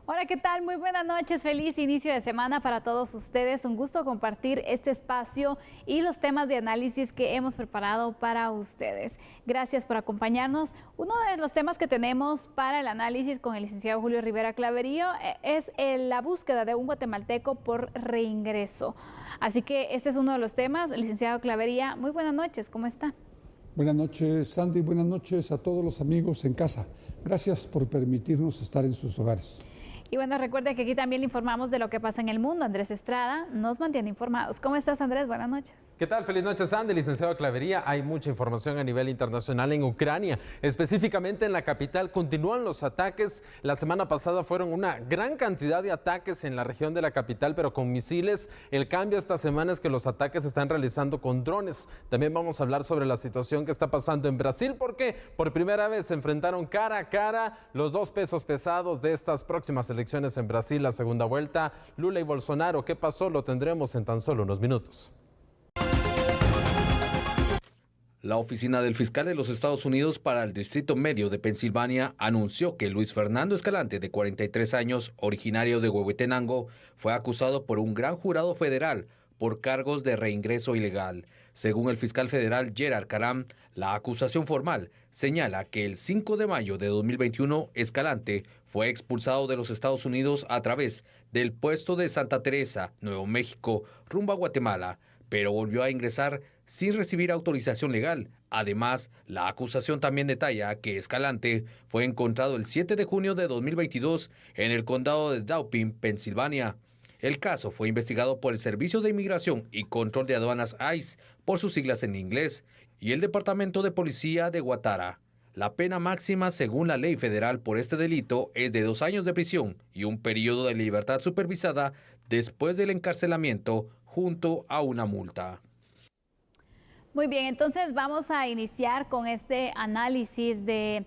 Hola, ¿qué tal? Muy buenas noches, feliz inicio de semana para todos ustedes. Un gusto compartir este espacio y los temas de análisis que hemos preparado para ustedes. Gracias por acompañarnos. Uno de los temas que tenemos para el análisis con el licenciado Julio Rivera Claverío es la búsqueda de un guatemalteco por reingreso. Así que este es uno de los temas. Licenciado Clavería, muy buenas noches, ¿cómo está? Buenas noches, Sandy. Buenas noches a todos los amigos en casa. Gracias por permitirnos estar en sus hogares. Y bueno, recuerde que aquí también le informamos de lo que pasa en el mundo. Andrés Estrada nos mantiene informados. ¿Cómo estás, Andrés? Buenas noches. ¿Qué tal? Feliz noche, Sandy. Licenciado Clavería, hay mucha información a nivel internacional en Ucrania. Específicamente en la capital continúan los ataques. La semana pasada fueron una gran cantidad de ataques en la región de la capital, pero con misiles. El cambio esta semana es que los ataques se están realizando con drones. También vamos a hablar sobre la situación que está pasando en Brasil, porque por primera vez se enfrentaron cara a cara los dos pesos pesados de estas próximas elecciones en Brasil, la segunda vuelta, Lula y Bolsonaro. ¿Qué pasó? Lo tendremos en tan solo unos minutos. La oficina del fiscal de los Estados Unidos para el Distrito Medio de Pensilvania anunció que Luis Fernando Escalante, de 43 años, originario de Huehuetenango, fue acusado por un gran jurado federal por cargos de reingreso ilegal. Según el fiscal federal Gerard Caram, la acusación formal señala que el 5 de mayo de 2021 Escalante fue expulsado de los Estados Unidos a través del puesto de Santa Teresa, Nuevo México, rumbo a Guatemala, pero volvió a ingresar sin recibir autorización legal. Además, la acusación también detalla que Escalante fue encontrado el 7 de junio de 2022 en el condado de Dauphin, Pensilvania. El caso fue investigado por el Servicio de Inmigración y Control de Aduanas ICE, por sus siglas en inglés, y el Departamento de Policía de Guatara. La pena máxima según la ley federal por este delito es de 2 años de prisión y un periodo de libertad supervisada después del encarcelamiento junto a una multa. Muy bien, entonces vamos a iniciar con este análisis de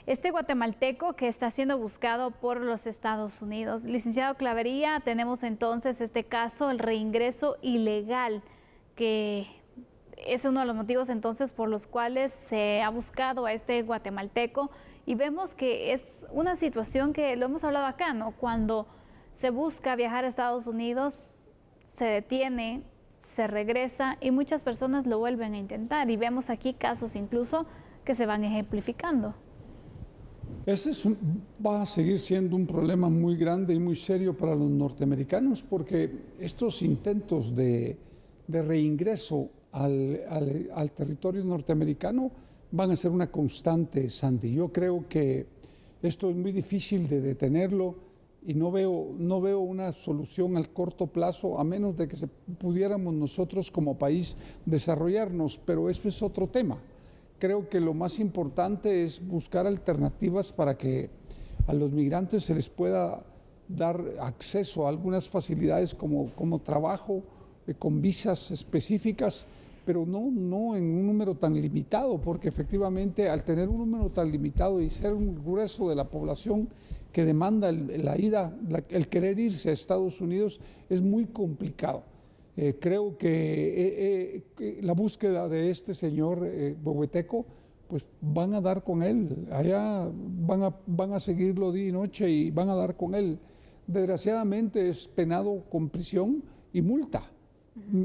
este guatemalteco que está siendo buscado por los Estados Unidos. Licenciado Clavería, tenemos entonces este caso, el reingreso ilegal, que es uno de los motivos entonces por los cuales se ha buscado a este guatemalteco, y vemos que es una situación que lo hemos hablado acá, ¿no? Cuando se busca viajar a Estados Unidos, se detiene, se regresa y muchas personas lo vuelven a intentar, y vemos aquí casos incluso que se van ejemplificando. Ese va a seguir siendo un problema muy grande y muy serio para los norteamericanos, porque estos intentos de reingreso al territorio norteamericano van a ser una constante, Sandy. Yo creo que esto es muy difícil de detenerlo y no veo una solución al corto plazo, a menos de que pudiéramos nosotros como país desarrollarnos, pero eso es otro tema. Creo que lo más importante es buscar alternativas para que a los migrantes se les pueda dar acceso a algunas facilidades como trabajo, con visas específicas, pero no en un número tan limitado, porque efectivamente al tener un número tan limitado y ser un grueso de la población que demanda el querer irse a Estados Unidos, es muy complicado. Creo que la búsqueda de este señor huehueteco, pues van a dar con él, allá van a seguirlo día y noche y van a dar con él. Desgraciadamente es penado con prisión y multa.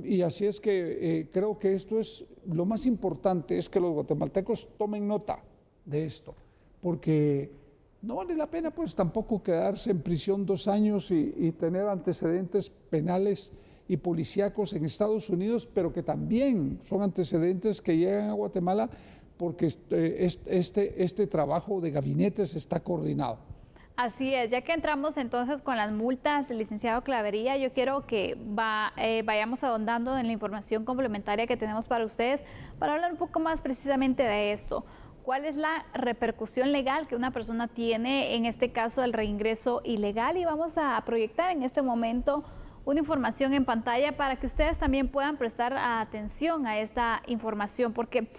Y así es que creo que esto es lo más importante, es que los guatemaltecos tomen nota de esto, porque no vale la pena pues tampoco quedarse en prisión 2 años y tener antecedentes penales y policíacos en Estados Unidos, pero que también son antecedentes que llegan a Guatemala porque este trabajo de gabinetes está coordinado. Así es, ya que entramos entonces con las multas, licenciado Clavería, yo quiero que vayamos ahondando en la información complementaria que tenemos para ustedes para hablar un poco más precisamente de esto. ¿Cuál es la repercusión legal que una persona tiene en este caso del reingreso ilegal? Y vamos a proyectar en este momento una información en pantalla para que ustedes también puedan prestar atención a esta información, porque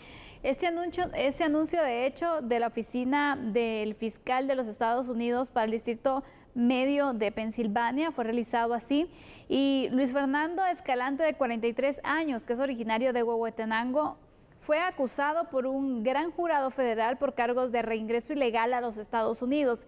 ese anuncio de hecho de la oficina del fiscal de los Estados Unidos para el Distrito Medio de Pensilvania, fue realizado así. Y Luis Fernando Escalante, de 43 años, que es originario de Huehuetenango, fue acusado por un gran jurado federal por cargos de reingreso ilegal a los Estados Unidos.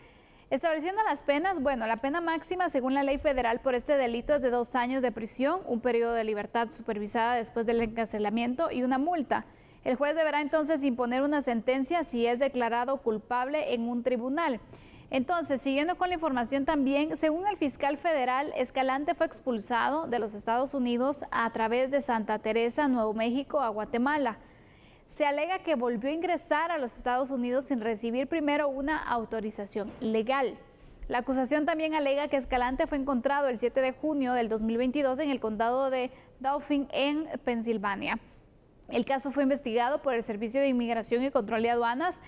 Estableciendo las penas, bueno, la pena máxima según la ley federal por este delito es de 2 años de prisión, un periodo de libertad supervisada después del encarcelamiento y una multa. El juez deberá entonces imponer una sentencia si es declarado culpable en un tribunal. Entonces, siguiendo con la información también, según el fiscal federal, Escalante fue expulsado de los Estados Unidos a través de Santa Teresa, Nuevo México, a Guatemala. Se alega que volvió a ingresar a los Estados Unidos sin recibir primero una autorización legal. La acusación también alega que Escalante fue encontrado el 7 de junio del 2022 en el condado de Dauphin, en Pensilvania. El caso fue investigado por el Servicio de Inmigración y Control de Aduanas,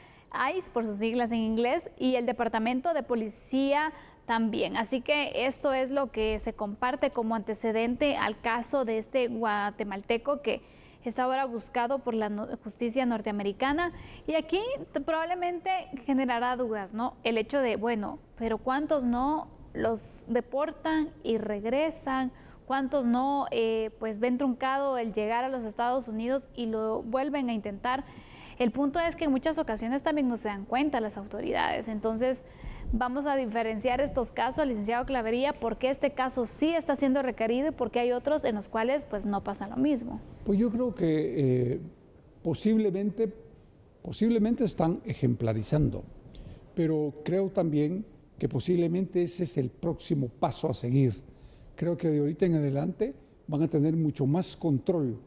ICE por sus siglas en inglés, y el Departamento de Policía también. Así que esto es lo que se comparte como antecedente al caso de este guatemalteco que es ahora buscado por la justicia norteamericana. Y aquí probablemente generará dudas, ¿no? El hecho de, bueno, pero ¿cuántos no los deportan y regresan? ¿Cuántos no pues ven truncado el llegar a los Estados Unidos y lo vuelven a intentar? El punto es que en muchas ocasiones también no se dan cuenta las autoridades. Entonces, vamos a diferenciar estos casos, licenciado Clavería, porque este caso sí está siendo requerido y porque hay otros en los cuales pues no pasa lo mismo. Pues yo creo que posiblemente están ejemplarizando, pero creo también que posiblemente ese es el próximo paso a seguir. Creo que de ahorita en adelante van a tener mucho más control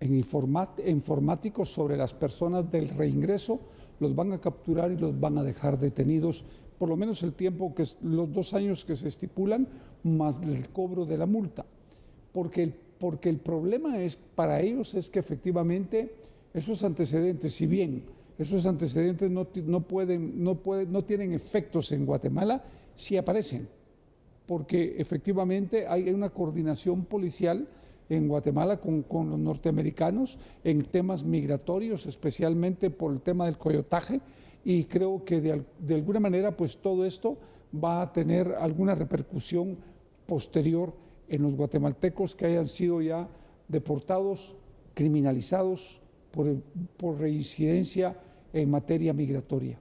informático sobre las personas del reingreso, los van a capturar y los van a dejar detenidos, por lo menos el tiempo, que es los 2 años que se estipulan, más el cobro de la multa. Porque el problema para ellos es que efectivamente esos antecedentes, si bien esos antecedentes no tienen efectos en Guatemala, sí aparecen, porque efectivamente hay una coordinación policial en Guatemala con los norteamericanos en temas migratorios, especialmente por el tema del coyotaje, y creo que de alguna manera pues todo esto va a tener alguna repercusión posterior en los guatemaltecos que hayan sido ya deportados, criminalizados por reincidencia en materia migratoria.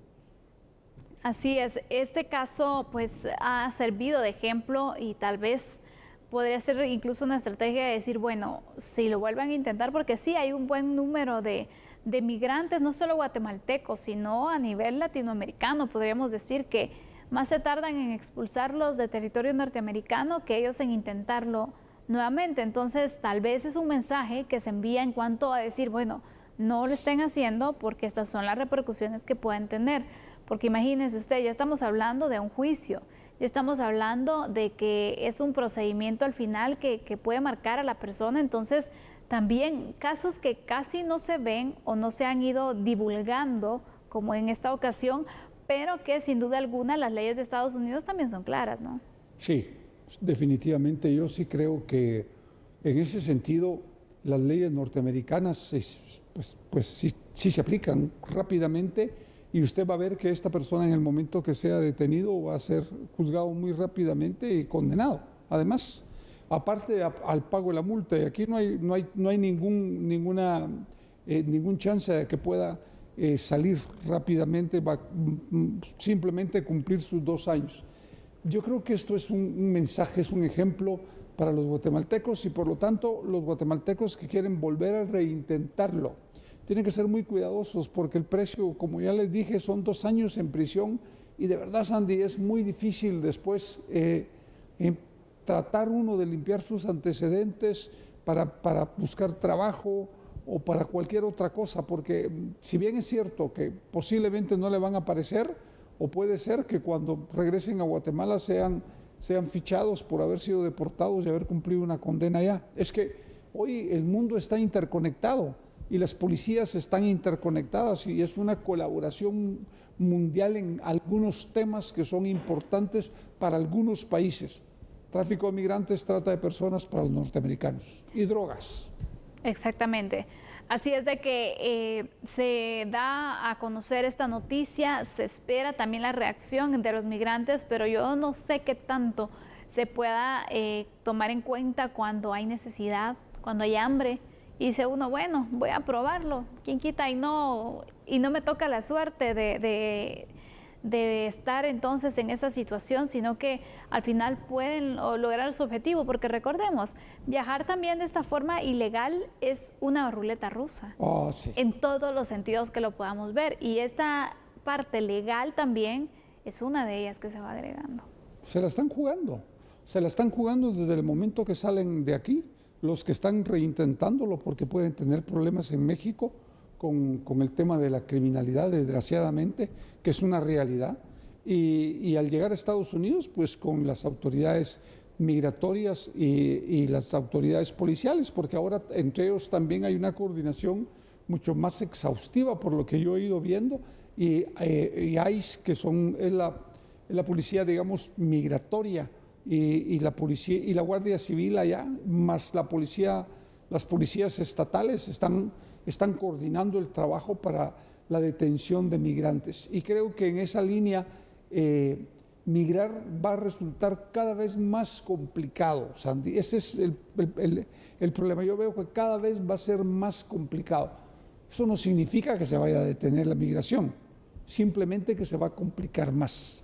Así es, este caso pues ha servido de ejemplo y tal vez podría ser incluso una estrategia de decir, bueno, si lo vuelvan a intentar, porque sí hay un buen número de migrantes, no solo guatemaltecos, sino a nivel latinoamericano, podríamos decir que más se tardan en expulsarlos de territorio norteamericano que ellos en intentarlo nuevamente. Entonces, tal vez es un mensaje que se envía en cuanto a decir, bueno, no lo estén haciendo porque estas son las repercusiones que pueden tener. Porque imagínense usted, ya estamos hablando de un juicio, ya estamos hablando de que es un procedimiento al final que puede marcar a la persona. Entonces, también casos que casi no se ven o no se han ido divulgando, como en esta ocasión, pero que sin duda alguna las leyes de Estados Unidos también son claras, ¿no? Sí, definitivamente yo sí creo que en ese sentido las leyes norteamericanas pues sí se aplican rápidamente, y usted va a ver que esta persona en el momento que sea detenido va a ser juzgado muy rápidamente y condenado. Además, aparte al pago de la multa, y aquí no hay ningún chance de que pueda salir rápidamente, va simplemente cumplir sus 2 años. Yo creo que esto es un mensaje, es un ejemplo para los guatemaltecos, y por lo tanto los guatemaltecos que quieren volver a reintentarlo tienen que ser muy cuidadosos, porque el precio, como ya les dije, son 2 años en prisión, y de verdad, Sandy, es muy difícil después tratar uno de limpiar sus antecedentes para buscar trabajo o para cualquier otra cosa, porque si bien es cierto que posiblemente no le van a aparecer, o puede ser que cuando regresen a Guatemala sean fichados por haber sido deportados y haber cumplido una condena allá. Es que hoy el mundo está interconectado y las policías están interconectadas, y es una colaboración mundial en algunos temas que son importantes para algunos países. Tráfico de migrantes, trata de personas para los norteamericanos, y drogas. Exactamente. Así es de que se da a conocer esta noticia, se espera también la reacción de los migrantes, pero yo no sé qué tanto se pueda tomar en cuenta cuando hay necesidad, cuando hay hambre. Y dice uno, bueno, voy a probarlo, quién quita y no me toca la suerte de estar entonces en esa situación, sino que al final pueden lograr su objetivo, porque recordemos, viajar también de esta forma ilegal es una ruleta rusa, Sí. en todos los sentidos que lo podamos ver, y esta parte legal también es una de ellas que se va agregando. Se la están jugando desde el momento que salen de aquí, los que están reintentándolo porque pueden tener problemas en México con el tema de la criminalidad, desgraciadamente, que es una realidad, y al llegar a Estados Unidos, pues con las autoridades migratorias y las autoridades policiales, porque ahora entre ellos también hay una coordinación mucho más exhaustiva por lo que yo he ido viendo, y ICE, que es la policía, digamos, migratoria, y la policía y la Guardia Civil allá, más las policías estatales están coordinando el trabajo para la detención de migrantes. Y creo que en esa línea migrar va a resultar cada vez más complicado, Sandy. Ese es el problema. Yo veo que cada vez va a ser más complicado. Eso no significa que se vaya a detener la migración, simplemente que se va a complicar más.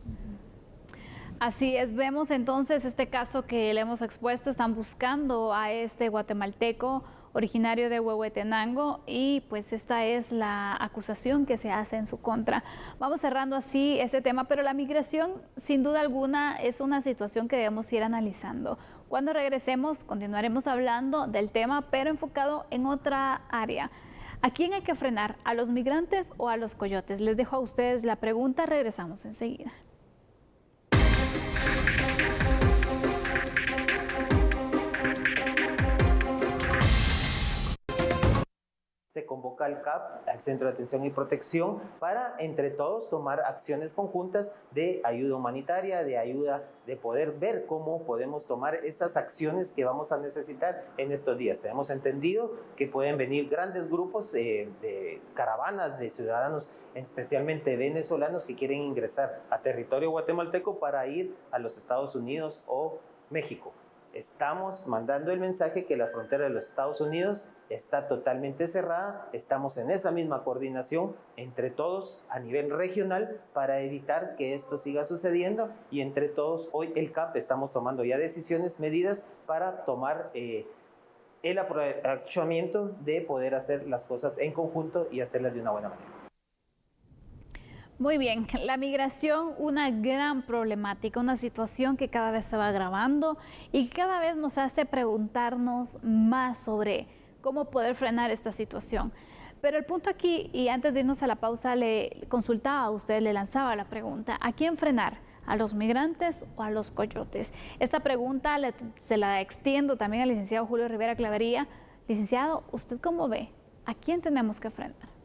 Así es, vemos entonces este caso que le hemos expuesto, están buscando a este guatemalteco originario de Huehuetenango, y pues esta es la acusación que se hace en su contra. Vamos cerrando así este tema, pero la migración sin duda alguna es una situación que debemos ir analizando. Cuando regresemos continuaremos hablando del tema, pero enfocado en otra área. ¿A quién hay que frenar? ¿A los migrantes o a los coyotes? Les dejo a ustedes la pregunta, regresamos enseguida. Se convoca al CAP, al Centro de Atención y Protección, para entre todos tomar acciones conjuntas de ayuda humanitaria, de ayuda, de poder ver cómo podemos tomar esas acciones que vamos a necesitar en estos días. Tenemos entendido que pueden venir grandes grupos de caravanas de ciudadanos, especialmente venezolanos, que quieren ingresar a territorio guatemalteco para ir a los Estados Unidos o México. Estamos mandando el mensaje que la frontera de los Estados Unidos está totalmente cerrada. Estamos en esa misma coordinación entre todos a nivel regional para evitar que esto siga sucediendo, y entre todos hoy el CAP estamos tomando ya decisiones, medidas para tomar el aprovechamiento de poder hacer las cosas en conjunto y hacerlas de una buena manera. Muy bien, la migración, una gran problemática, una situación que cada vez se va agravando y que cada vez nos hace preguntarnos más sobre cómo poder frenar esta situación. Pero el punto aquí, y antes de irnos a la pausa, le consultaba a usted, le lanzaba la pregunta, ¿a quién frenar? ¿A los migrantes o a los coyotes? Esta pregunta se la extiendo también al licenciado Julio Rivera Clavería. Licenciado, ¿usted cómo ve? ¿A quién tenemos que frenar?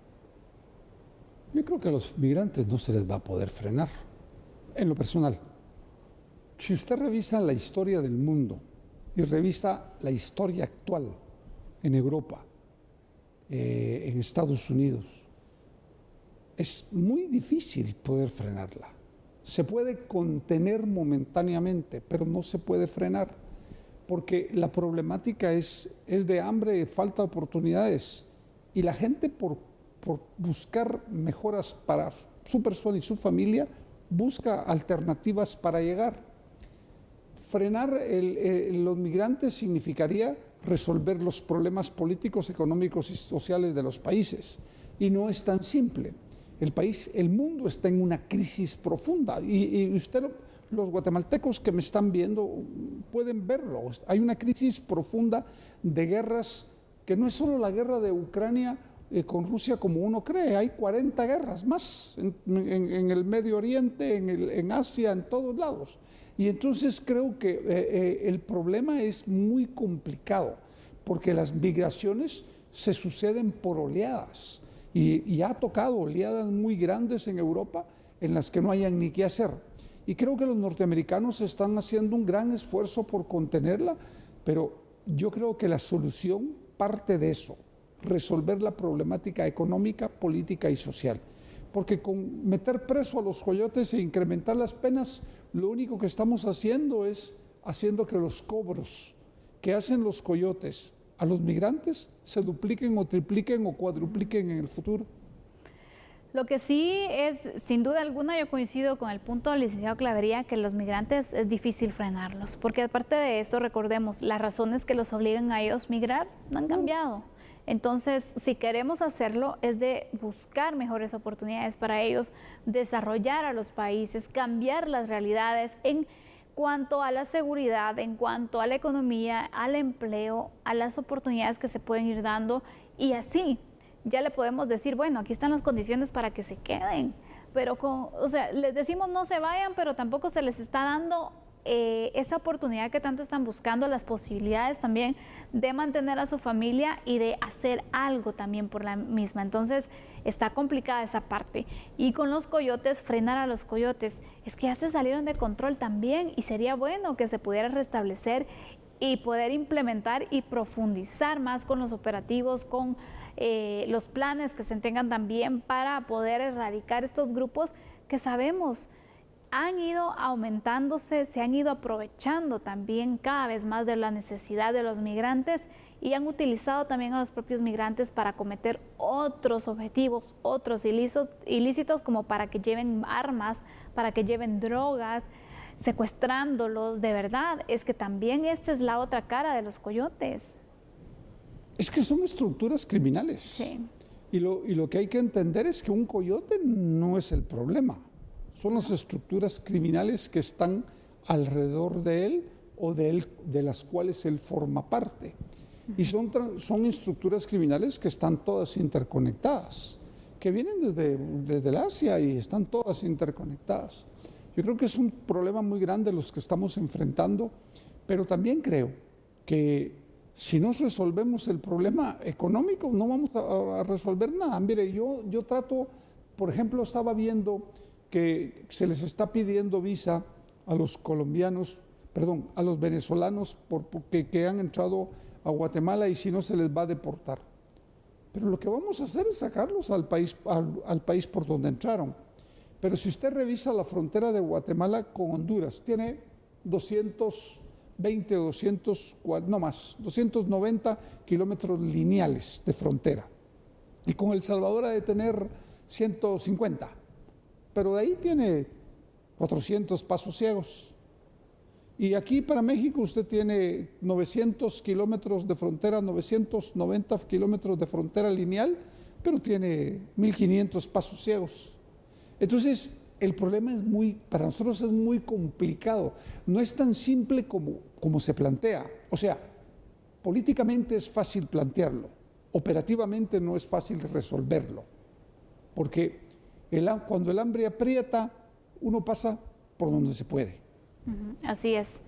Yo creo que a los migrantes no se les va a poder frenar, en lo personal. Si usted revisa la historia del mundo y revisa la historia actual en Europa, en Estados Unidos, es muy difícil poder frenarla. Se puede contener momentáneamente, pero no se puede frenar, porque la problemática es de hambre, falta de oportunidades, y la gente por buscar mejoras para su persona y su familia, busca alternativas para llegar. Frenar los migrantes significaría resolver los problemas políticos, económicos y sociales de los países. Y no es tan simple. El mundo está en una crisis profunda. Y usted, los guatemaltecos que me están viendo, pueden verlo. Hay una crisis profunda de guerras, que no es solo la guerra de Ucrania con Rusia como uno cree. Hay 40 guerras más en el Medio Oriente, en Asia, en todos lados. Y entonces creo que el problema es muy complicado, porque las migraciones se suceden por oleadas, y ha tocado oleadas muy grandes en Europa en las que no hayan ni qué hacer. Y creo que los norteamericanos están haciendo un gran esfuerzo por contenerla, pero yo creo que la solución parte de eso. resolver la problemática económica, política y social. Porque con meter preso a los coyotes e incrementar las penas, lo único que estamos haciendo es haciendo que los cobros que hacen los coyotes a los migrantes se dupliquen o tripliquen o cuadrupliquen en el futuro. Lo que sí es, sin duda alguna, yo coincido con el punto del licenciado Clavería, que los migrantes es difícil frenarlos, porque aparte de esto, recordemos, las razones que los obligan a ellos migrar no han cambiado. Entonces, si queremos hacerlo, es de buscar mejores oportunidades para ellos, desarrollar a los países, cambiar las realidades en cuanto a la seguridad, en cuanto a la economía, al empleo, a las oportunidades que se pueden ir dando, y así ya le podemos decir, bueno, aquí están las condiciones para que se queden, pero les decimos no se vayan, pero tampoco se les está dando esa oportunidad que tanto están buscando, las posibilidades también de mantener a su familia y de hacer algo también por la misma. Entonces está complicada esa parte. Y con los coyotes, frenar a los coyotes, es que ya se salieron de control también, y sería bueno que se pudiera restablecer y poder implementar y profundizar más con los operativos, con los planes que se tengan también para poder erradicar estos grupos que sabemos han ido aumentándose, se han ido aprovechando también cada vez más de la necesidad de los migrantes, y han utilizado también a los propios migrantes para cometer otros objetivos, otros ilícitos, como para que lleven armas, para que lleven drogas, secuestrándolos. De verdad, es que también esta es la otra cara de los coyotes. Es que son estructuras criminales. Sí. Y lo que hay que entender es que un coyote no es el problema. Son las estructuras criminales que están alrededor de él o de las cuales él forma parte. Y son estructuras criminales que están todas interconectadas, que vienen desde el Asia y están todas interconectadas. Yo creo que es un problema muy grande los que estamos enfrentando, pero también creo que si no resolvemos el problema económico, no vamos a resolver nada. Mire, yo trato, por ejemplo, estaba viendo que se les está pidiendo visa a los colombianos, perdón, a los venezolanos que han entrado a Guatemala, y si no se les va a deportar. Pero lo que vamos a hacer es sacarlos al país por donde entraron. Pero si usted revisa la frontera de Guatemala con Honduras, tiene 290 kilómetros lineales de frontera. Y con El Salvador ha de tener 150. Pero de ahí tiene 400 pasos ciegos. Y aquí para México usted tiene 900 kilómetros de frontera, 990 kilómetros de frontera lineal, pero tiene 1.500 pasos ciegos. Entonces, el problema para nosotros es muy complicado. No es tan simple como se plantea. O sea, políticamente es fácil plantearlo, operativamente no es fácil resolverlo, porque cuando el hambre aprieta, uno pasa por donde se puede. Así es,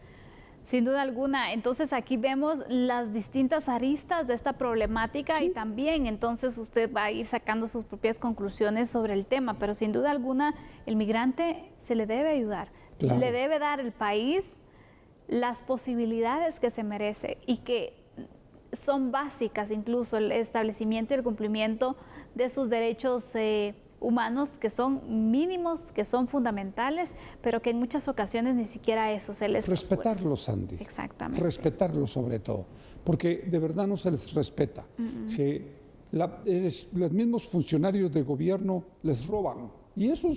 sin duda alguna. Entonces aquí vemos las distintas aristas de esta problemática, sí. Y también entonces usted va a ir sacando sus propias conclusiones sobre el tema, pero sin duda alguna el migrante se le debe ayudar, claro. Le debe dar el país las posibilidades que se merece y que son básicas, incluso el establecimiento y el cumplimiento de sus derechos humanos, que son mínimos, que son fundamentales, pero que en muchas ocasiones ni siquiera eso se les... Respetarlos, Sandy. Exactamente. Respetarlos sobre todo, porque de verdad no se les respeta. Los mismos funcionarios de gobierno les roban, y eso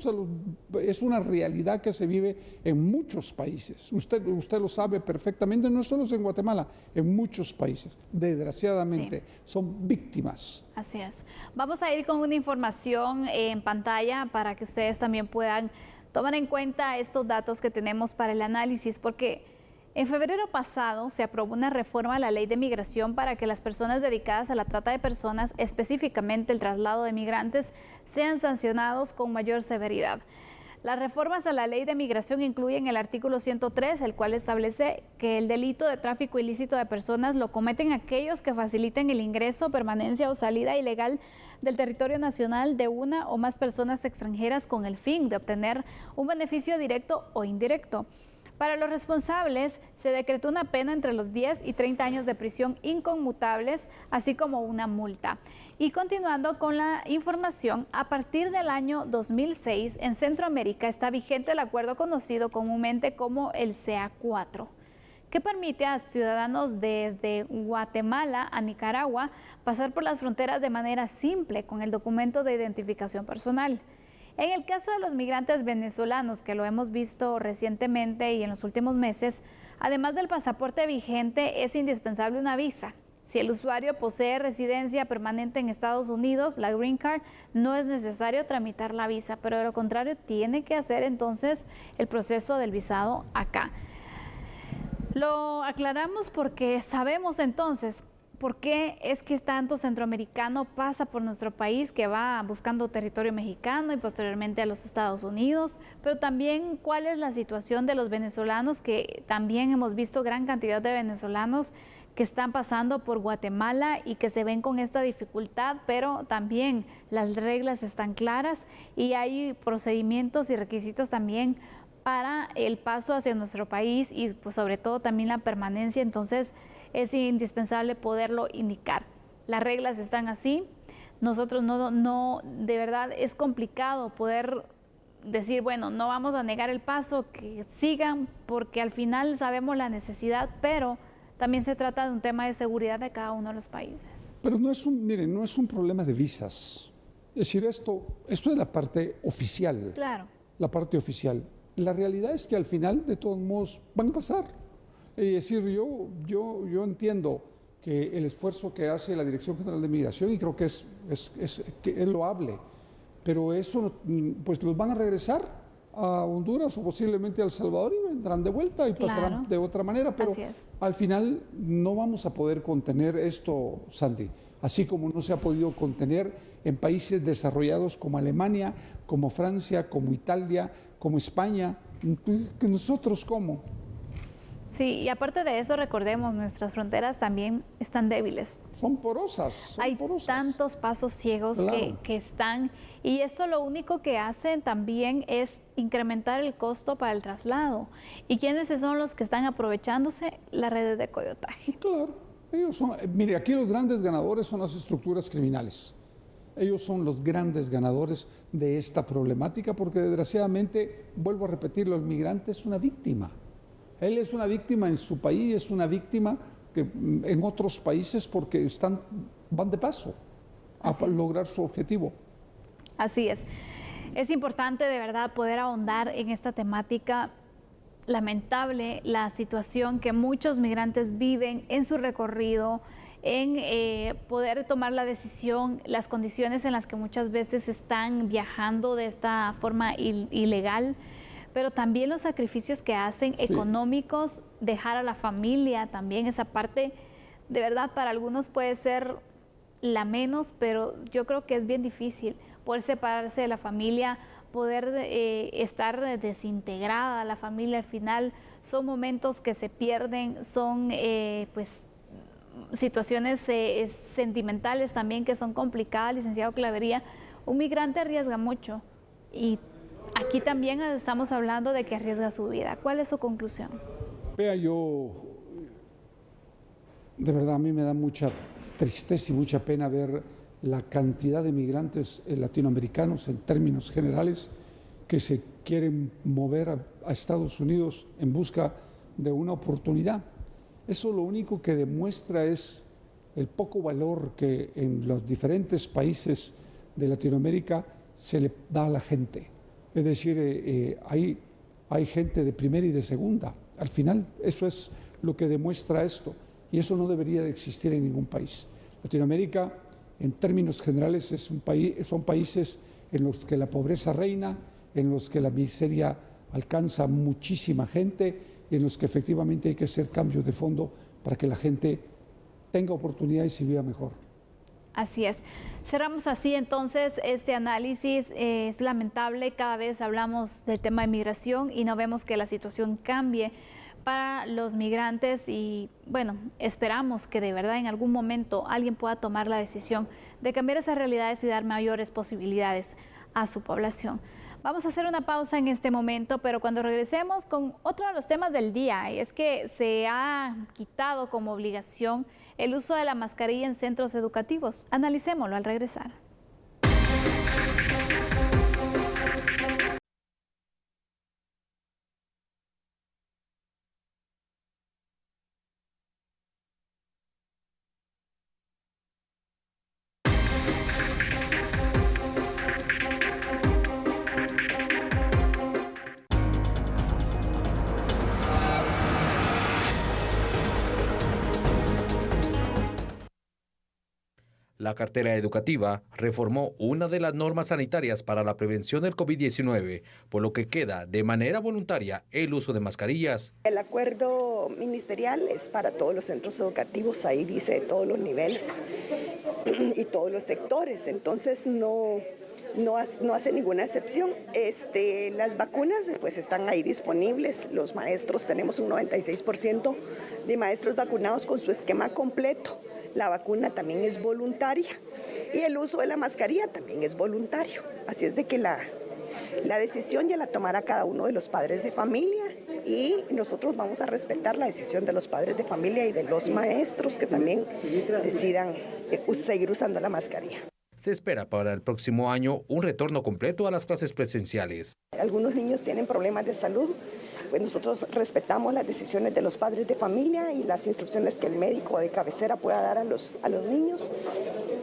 es una realidad que se vive en muchos países. Usted lo sabe perfectamente, no solo en Guatemala, en muchos países, desgraciadamente, sí. Son víctimas. Así es. Vamos a ir con una información en pantalla para que ustedes también puedan tomar en cuenta estos datos que tenemos para el análisis, porque en febrero pasado se aprobó una reforma a la Ley de Migración para que las personas dedicadas a la trata de personas, específicamente el traslado de migrantes, sean sancionados con mayor severidad. Las reformas a la Ley de Migración incluyen el artículo 103, el cual establece que el delito de tráfico ilícito de personas lo cometen aquellos que faciliten el ingreso, permanencia o salida ilegal del territorio nacional de una o más personas extranjeras con el fin de obtener un beneficio directo o indirecto. Para los responsables, se decretó una pena entre los 10 y 30 años de prisión inconmutables, así como una multa. Y continuando con la información, a partir del año 2006, en Centroamérica está vigente el acuerdo conocido comúnmente como el CA4, que permite a ciudadanos desde Guatemala a Nicaragua pasar por las fronteras de manera simple con el documento de identificación personal. En el caso de los migrantes venezolanos, que lo hemos visto recientemente y en los últimos meses, además del pasaporte vigente, es indispensable una visa. Si el usuario posee residencia permanente en Estados Unidos, la Green Card, no es necesario tramitar la visa, pero de lo contrario tiene que hacer entonces el proceso del visado acá. Lo aclaramos porque sabemos entonces por qué es que tanto centroamericano pasa por nuestro país, que va buscando territorio mexicano y posteriormente a los Estados Unidos, pero también cuál es la situación de los venezolanos, que también hemos visto gran cantidad de venezolanos que están pasando por Guatemala y que se ven con esta dificultad, pero también las reglas están claras y hay procedimientos y requisitos también para el paso hacia nuestro país y pues sobre todo también la permanencia. Entonces es indispensable poderlo indicar. Las reglas están así. Nosotros no, de verdad es complicado poder decir, bueno, no vamos a negar el paso, que sigan, porque al final sabemos la necesidad, pero también se trata de un tema de seguridad de cada uno de los países. Pero miren, no es un problema de visas. Es decir, esto es la parte oficial. Claro. La parte oficial. La realidad es que al final, de todos modos, van a pasar. Es decir, yo entiendo que el esfuerzo que hace la Dirección General de Migración, y creo que es loable, pero eso, pues los van a regresar a Honduras o posiblemente a El Salvador y vendrán de vuelta y pasarán de otra manera, pero al final no vamos a poder contener esto, Sandy, así como no se ha podido contener en países desarrollados como Alemania, como Francia, como Italia, como España, que nosotros ¿cómo? Sí, y aparte de eso, recordemos, nuestras fronteras también están débiles. Son porosas. Hay tantos pasos ciegos que están, y esto lo único que hacen también es incrementar el costo para el traslado. ¿Y quiénes son los que están aprovechándose? Las redes de coyotaje. Claro, ellos son, mire, aquí los grandes ganadores son las estructuras criminales. Ellos son los grandes ganadores de esta problemática porque desgraciadamente, vuelvo a repetirlo, el migrante es una víctima. Él es una víctima en su país, es una víctima en otros países porque van de paso a lograr su objetivo. Así es. Es importante de verdad poder ahondar en esta temática. Lamentable la situación que muchos migrantes viven en su recorrido, en poder tomar la decisión, las condiciones en las que muchas veces están viajando de esta forma ilegal, pero también los sacrificios que hacen económicos, dejar a la familia, también esa parte, de verdad, para algunos puede ser la menos, pero yo creo que es bien difícil poder separarse de la familia, poder estar desintegrada la familia. Al final son momentos que se pierden, son pues situaciones sentimentales también que son complicadas, licenciado Clavería. Un migrante arriesga mucho y aquí también estamos hablando de que arriesga su vida. ¿Cuál es su conclusión? Vea, de verdad a mí me da mucha tristeza y mucha pena ver la cantidad de migrantes latinoamericanos en términos generales que se quieren mover a Estados Unidos en busca de una oportunidad. Eso lo único que demuestra es el poco valor que en los diferentes países de Latinoamérica se le da a la gente. Es decir, hay gente de primera y de segunda. Al final, eso es lo que demuestra esto. Y eso no debería de existir en ningún país. Latinoamérica, en términos generales, son países en los que la pobreza reina, en los que la miseria alcanza muchísima gente y en los que efectivamente hay que hacer cambios de fondo para que la gente tenga oportunidades y viva mejor. Así es. Cerramos así entonces este análisis. Es lamentable, cada vez hablamos del tema de migración y no vemos que la situación cambie para los migrantes y bueno, esperamos que de verdad en algún momento alguien pueda tomar la decisión de cambiar esas realidades y dar mayores posibilidades a su población. Vamos a hacer una pausa en este momento, pero cuando regresemos con otro de los temas del día, es que se ha quitado como obligación el uso de la mascarilla en centros educativos. Analicémoslo al regresar. La cartera educativa reformó una de las normas sanitarias para la prevención del COVID-19, por lo que queda de manera voluntaria el uso de mascarillas. El acuerdo ministerial es para todos los centros educativos, ahí dice todos los niveles y todos los sectores, entonces no hace ninguna excepción. Las vacunas pues están ahí disponibles, los maestros, tenemos un 96% de maestros vacunados con su esquema completo. La vacuna también es voluntaria y el uso de la mascarilla también es voluntario. Así es de que la decisión ya la tomará cada uno de los padres de familia y nosotros vamos a respetar la decisión de los padres de familia y de los maestros que también decidan seguir usando la mascarilla. Se espera para el próximo año un retorno completo a las clases presenciales. Algunos niños tienen problemas de salud, pues nosotros respetamos las decisiones de los padres de familia y las instrucciones que el médico de cabecera pueda dar a los niños.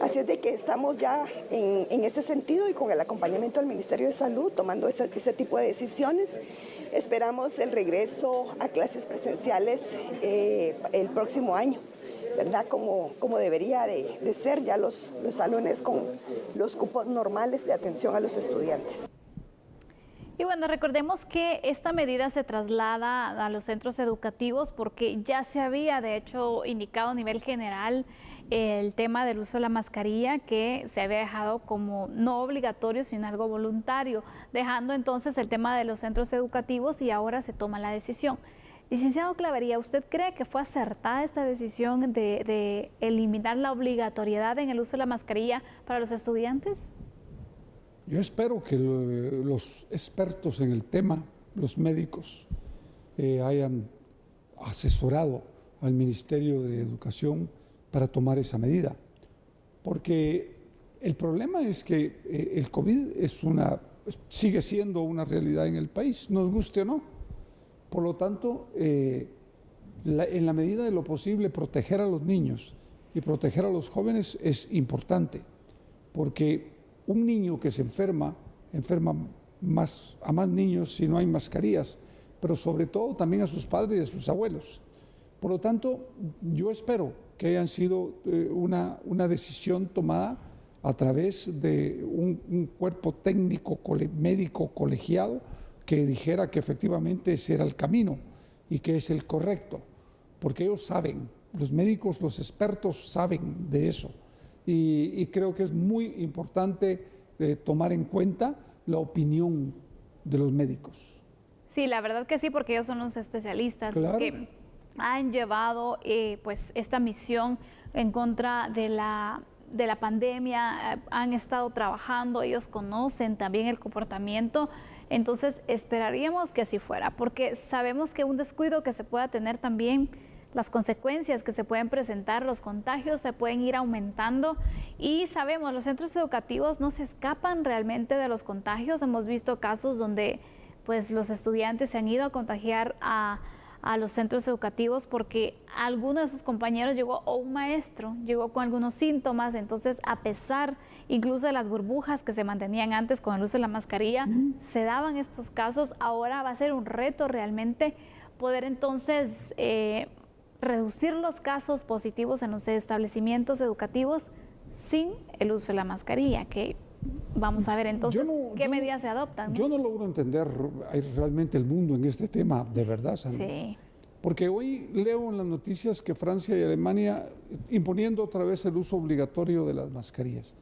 Así es de que estamos ya en ese sentido y con el acompañamiento del Ministerio de Salud tomando ese tipo de decisiones. Esperamos el regreso a clases presenciales el próximo año, ¿verdad? Como debería de ser ya los salones con los cupos normales de atención a los estudiantes. Y bueno, recordemos que esta medida se traslada a los centros educativos porque ya se había de hecho indicado a nivel general el tema del uso de la mascarilla, que se había dejado como no obligatorio sino algo voluntario, dejando entonces el tema de los centros educativos y ahora se toma la decisión. Licenciado Clavería, ¿usted cree que fue acertada esta decisión de eliminar la obligatoriedad en el uso de la mascarilla para los estudiantes? Yo espero que los expertos en el tema, los médicos, hayan asesorado al Ministerio de Educación para tomar esa medida. Porque el problema es que el COVID sigue siendo una realidad en el país, nos guste o no. Por lo tanto, en la medida de lo posible, proteger a los niños y proteger a los jóvenes es importante, porque un niño que se enferma a más niños si no hay mascarillas, pero sobre todo también a sus padres y a sus abuelos. Por lo tanto, yo espero que hayan sido una decisión tomada a través de un cuerpo técnico, médico colegiado, que dijera que efectivamente ese era el camino y que es el correcto, porque ellos saben, los médicos, los expertos saben de eso. Y creo que es muy importante tomar en cuenta la opinión de los médicos. Sí, la verdad que sí, porque ellos son los especialistas, claro, que han llevado pues esta misión en contra de la pandemia, han estado trabajando, ellos conocen también el comportamiento. Entonces esperaríamos que así fuera, porque sabemos que un descuido que se pueda tener también, las consecuencias que se pueden presentar, los contagios se pueden ir aumentando y sabemos, los centros educativos no se escapan realmente de los contagios. Hemos visto casos donde pues los estudiantes se han ido a contagiar a los centros educativos porque alguno de sus compañeros llegó, o un maestro llegó con algunos síntomas. Entonces, a pesar incluso de las burbujas que se mantenían antes con el uso de la mascarilla, se daban estos casos. Ahora va a ser un reto realmente poder entonces reducir los casos positivos en los establecimientos educativos sin el uso de la mascarilla, que vamos a ver entonces qué medidas se adoptan. Yo no logro entender realmente el mundo en este tema, de verdad, Sandra. Sí. Porque hoy leo en las noticias que Francia y Alemania imponiendo otra vez el uso obligatorio de las mascarillas.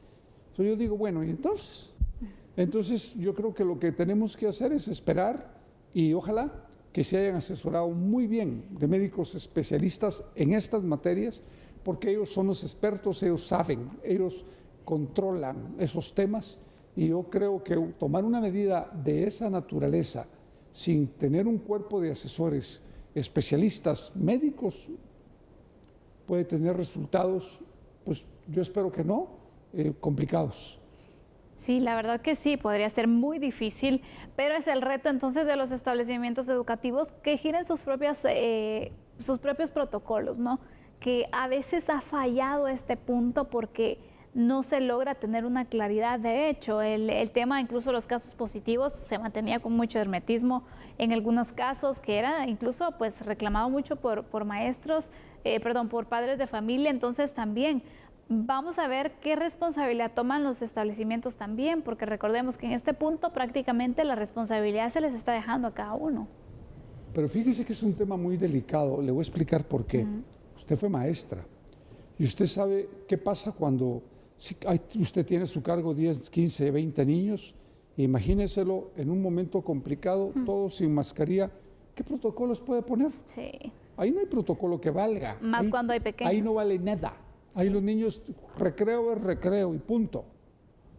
Entonces yo digo, bueno, ¿y entonces? Entonces yo creo que lo que tenemos que hacer es esperar y ojalá que se hayan asesorado muy bien de médicos especialistas en estas materias, porque ellos son los expertos, ellos saben, ellos controlan esos temas Y yo creo que tomar una medida de esa naturaleza sin tener un cuerpo de asesores, especialistas, médicos, puede tener resultados, pues yo espero que no, complicados. Sí, la verdad que sí, podría ser muy difícil, pero es el reto entonces de los establecimientos educativos que giren sus propios protocolos, ¿no? Que a veces ha fallado este punto porque no se logra tener una claridad. De hecho, el tema, incluso los casos positivos, se mantenía con mucho hermetismo en algunos casos, que era incluso pues reclamado mucho por maestros, por padres de familia. Entonces también vamos a ver qué responsabilidad toman los establecimientos también, porque recordemos que en este punto prácticamente la responsabilidad se les está dejando a cada uno. Pero fíjese que es un tema muy delicado, le voy a explicar por qué. Usted fue maestra y usted sabe qué pasa cuando usted tiene a su cargo 10, 15, 20 niños. Imagíneselo en un momento complicado, todos sin mascarilla. ¿Qué protocolos puede poner? Sí. Ahí no hay protocolo que valga. Más cuando hay pequeños. Ahí no vale nada. Ahí los niños, recreo es recreo y punto.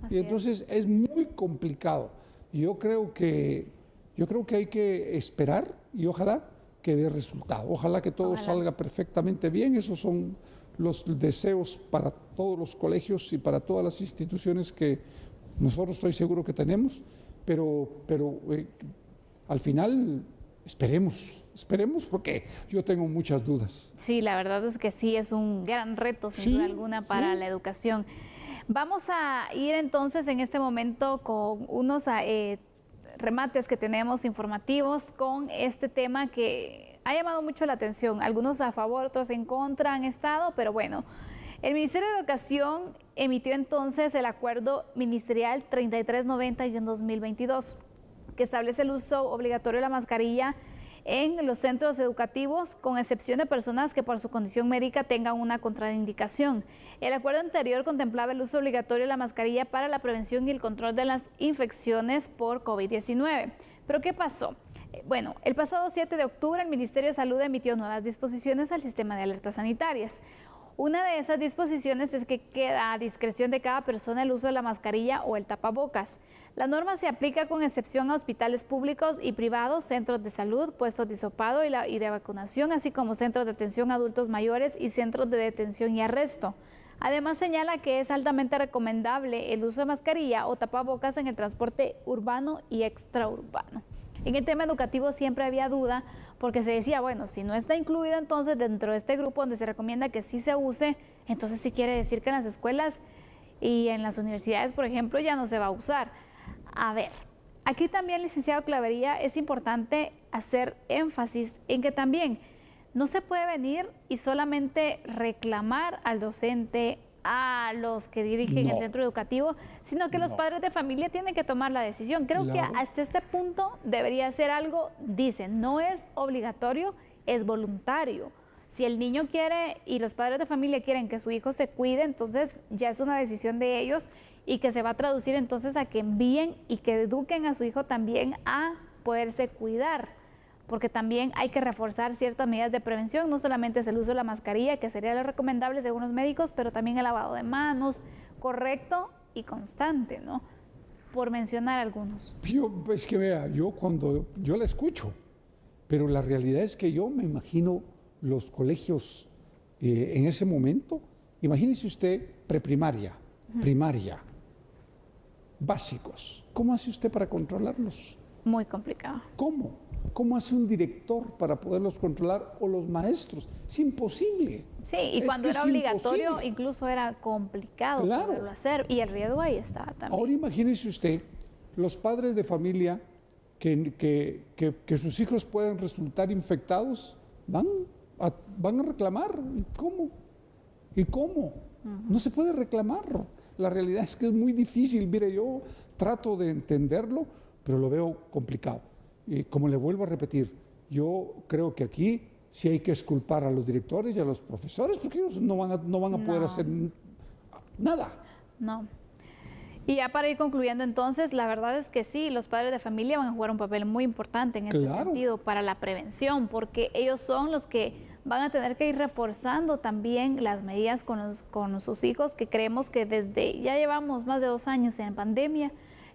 Así y entonces es muy complicado. Yo creo que hay que esperar y ojalá que dé resultado. Ojalá que todo salga perfectamente bien. Esos son los deseos para todos los colegios y para todas las instituciones que nosotros estoy seguro que tenemos, pero al final esperemos porque yo tengo muchas dudas. Sí, la verdad es que sí, es un gran reto sin duda alguna para la educación. Vamos a ir entonces en este momento con unos remates que tenemos informativos con este tema que ha llamado mucho la atención. Algunos a favor, otros en contra han estado, pero bueno. El Ministerio de Educación emitió entonces el Acuerdo Ministerial 3390-2022, que establece el uso obligatorio de la mascarilla en los centros educativos, con excepción de personas que por su condición médica tengan una contraindicación. El acuerdo anterior contemplaba el uso obligatorio de la mascarilla para la prevención y el control de las infecciones por COVID-19. ¿Pero qué pasó? Bueno, el pasado 7 de octubre el Ministerio de Salud emitió nuevas disposiciones al sistema de alertas sanitarias. Una de esas disposiciones es que queda a discreción de cada persona el uso de la mascarilla o el tapabocas. La norma se aplica con excepción a hospitales públicos y privados, centros de salud, puestos de hisopado y de vacunación, así como centros de atención a adultos mayores y centros de detención y arresto. Además señala que es altamente recomendable el uso de mascarilla o tapabocas en el transporte urbano y extraurbano. En el tema educativo siempre había duda porque se decía, bueno, si no está incluido entonces dentro de este grupo donde se recomienda que sí se use, entonces sí quiere decir que en las escuelas y en las universidades, por ejemplo, ya no se va a usar. A ver, aquí también, licenciado Clavería, es importante hacer énfasis en que también no se puede venir y solamente reclamar al docente, a los que dirigen el centro educativo, sino que los padres de familia tienen que tomar la decisión. Creo que hasta este punto debería ser algo, dicen, no es obligatorio, es voluntario. Si el niño quiere y los padres de familia quieren que su hijo se cuide, entonces ya es una decisión de ellos y que se va a traducir entonces a que envíen y que eduquen a su hijo también a poderse cuidar. Porque también hay que reforzar ciertas medidas de prevención, no solamente es el uso de la mascarilla, que sería lo recomendable según los médicos, pero también el lavado de manos, correcto y constante, ¿no? Por mencionar algunos. Es que vea, yo la escucho, pero la realidad es que yo me imagino los colegios en ese momento, imagínese usted preprimaria, primaria, básicos, ¿cómo hace usted para controlarlos? Muy complicado. ¿Cómo? ¿Cómo hace un director para poderlos controlar o los maestros? Es imposible. Sí, y cuando era obligatorio incluso era complicado poderlo hacer y el riesgo ahí estaba también. Ahora imagínese usted los padres de familia que sus hijos pueden resultar infectados, van a reclamar. ¿Y cómo? No se puede reclamar. La realidad es que es muy difícil. Mire, yo trato de entenderlo, pero lo veo complicado. Y como le vuelvo a repetir, yo creo que aquí sí hay que exculpar a los directores y a los profesores porque ellos no van a poder hacer nada. No. Y ya para ir concluyendo entonces, la verdad es que sí, los padres de familia van a jugar un papel muy importante en este sentido para la prevención, porque ellos son los que van a tener que ir reforzando también las medidas con sus hijos, que creemos que ya llevamos más de 2 años en pandemia,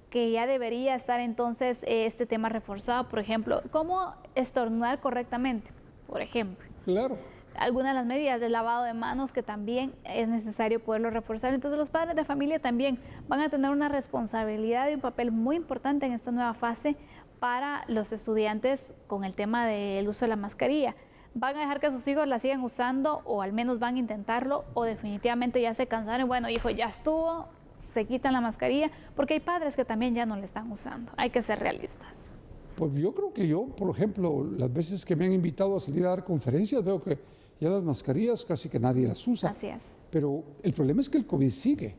que ya debería estar entonces este tema reforzado. Por ejemplo, cómo estornudar correctamente, por ejemplo. Claro. Algunas de las medidas de lavado de manos que también es necesario poderlo reforzar. Entonces los padres de familia también van a tener una responsabilidad y un papel muy importante en esta nueva fase para los estudiantes con el tema del uso de la mascarilla. ¿Van a dejar que sus hijos la sigan usando o al menos van a intentarlo, o definitivamente ya se cansaron? Bueno, hijo, ya estuvo, se quitan la mascarilla, porque hay padres que también ya no la están usando. Hay que ser realistas. Pues yo creo que por ejemplo, las veces que me han invitado a salir a dar conferencias, veo que ya las mascarillas casi que nadie las usa. Así es. Pero el problema es que el COVID sigue.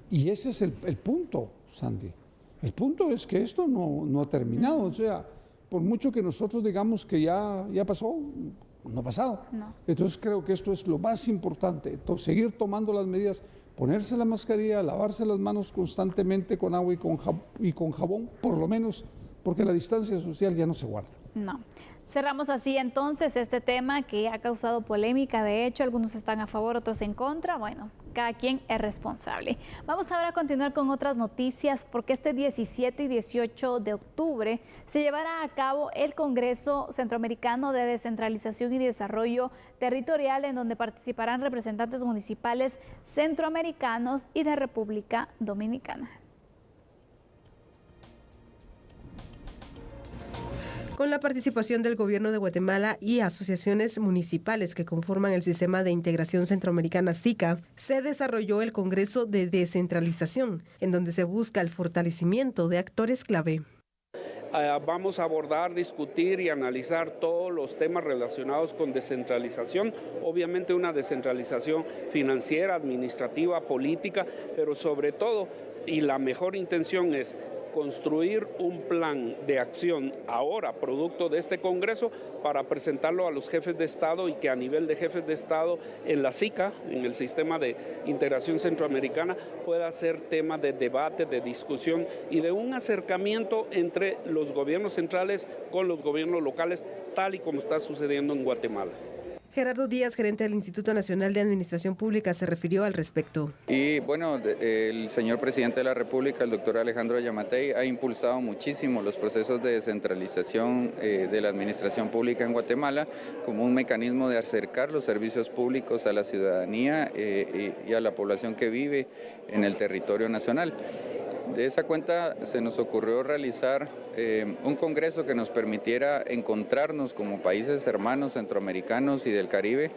Y ese es el punto, Sandy. El punto es que esto no ha terminado. O sea, por mucho que nosotros digamos que ya pasó, no ha pasado. No. Entonces creo que esto es lo más importante. Seguir tomando las medidas, ponerse la mascarilla, lavarse las manos constantemente con agua y con jabón, por lo menos, porque la distancia social ya no se guarda. No. Cerramos así entonces este tema que ha causado polémica. De hecho, algunos están a favor, otros en contra. Bueno, cada quien es responsable. Vamos ahora a continuar con otras noticias, porque este 17 y 18 de octubre se llevará a cabo el Congreso Centroamericano de Descentralización y Desarrollo Territorial, en donde participarán representantes municipales centroamericanos y de República Dominicana. Con la participación del Gobierno de Guatemala y asociaciones municipales que conforman el Sistema de Integración Centroamericana SICA, se desarrolló el Congreso de Descentralización, en donde se busca el fortalecimiento de actores clave. Vamos a abordar, discutir y analizar todos los temas relacionados con descentralización, obviamente una descentralización financiera, administrativa, política, pero sobre todo, y la mejor intención es construir un plan de acción ahora, producto de este Congreso, para presentarlo a los jefes de Estado y que a nivel de jefes de Estado en la SICA, en el Sistema de Integración Centroamericana, pueda ser tema de debate, de discusión y de un acercamiento entre los gobiernos centrales con los gobiernos locales, tal y como está sucediendo en Guatemala. Gerardo Díaz, gerente del Instituto Nacional de Administración Pública, se refirió al respecto. Y bueno, el señor presidente de la República, el doctor Alejandro Yamatei, ha impulsado muchísimo los procesos de descentralización de la administración pública en Guatemala como un mecanismo de acercar los servicios públicos a la ciudadanía y a la población que vive en el territorio nacional. De esa cuenta se nos ocurrió realizar un congreso que nos permitiera encontrarnos como países hermanos centroamericanos y del Caribe,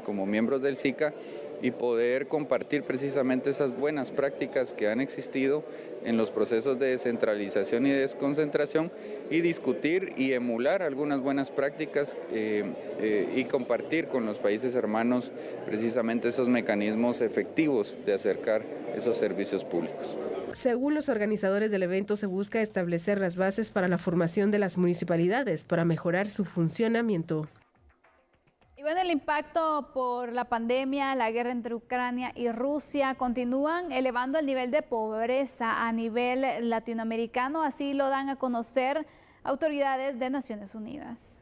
como miembros del SICA, y poder compartir precisamente esas buenas prácticas que han existido en los procesos de descentralización y desconcentración, y discutir y emular algunas buenas prácticas y compartir con los países hermanos precisamente esos mecanismos efectivos de acercar esos servicios públicos. Según los organizadores del evento, se busca establecer las bases para la formación de las municipalidades para mejorar su funcionamiento. Y bueno, el impacto por la pandemia, la guerra entre Ucrania y Rusia continúan elevando el nivel de pobreza a nivel latinoamericano, así lo dan a conocer autoridades de Naciones Unidas.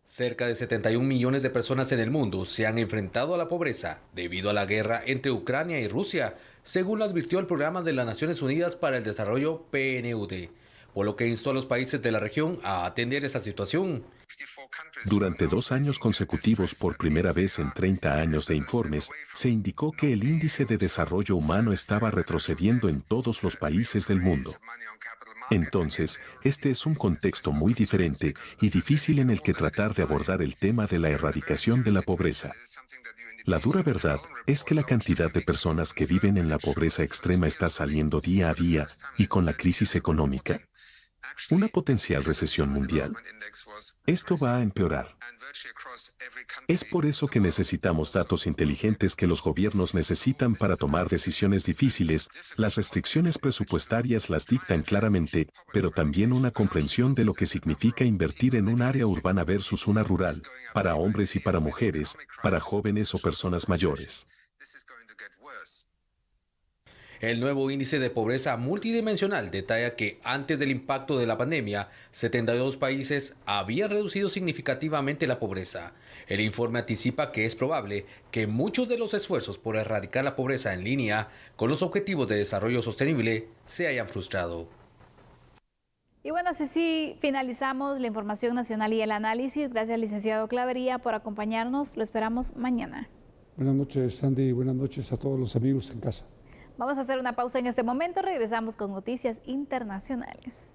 Cerca de 71 millones de personas en el mundo se han enfrentado a la pobreza debido a la guerra entre Ucrania y Rusia, según lo advirtió el Programa de las Naciones Unidas para el Desarrollo PNUD, por lo que instó a los países de la región a atender esa situación. Durante 2 años consecutivos, por primera vez en 30 años de informes, se indicó que el índice de desarrollo humano estaba retrocediendo en todos los países del mundo. Entonces, este es un contexto muy diferente y difícil en el que tratar de abordar el tema de la erradicación de la pobreza. La dura verdad es que la cantidad de personas que viven en la pobreza extrema está saliendo día a día, y con la crisis económica, una potencial recesión mundial, esto va a empeorar. Es por eso que necesitamos datos inteligentes que los gobiernos necesitan para tomar decisiones difíciles. Las restricciones presupuestarias las dictan claramente, pero también una comprensión de lo que significa invertir en un área urbana versus una rural, para hombres y para mujeres, para jóvenes o personas mayores. El nuevo índice de pobreza multidimensional detalla que antes del impacto de la pandemia, 72 países habían reducido significativamente la pobreza. El informe anticipa que es probable que muchos de los esfuerzos por erradicar la pobreza en línea con los objetivos de desarrollo sostenible se hayan frustrado. Y bueno, así sí finalizamos la información nacional y el análisis. Gracias, licenciado Clavería, por acompañarnos. Lo esperamos mañana. Buenas noches, Sandy. Buenas noches a todos los amigos en casa. Vamos a hacer una pausa en este momento. Regresamos con noticias internacionales.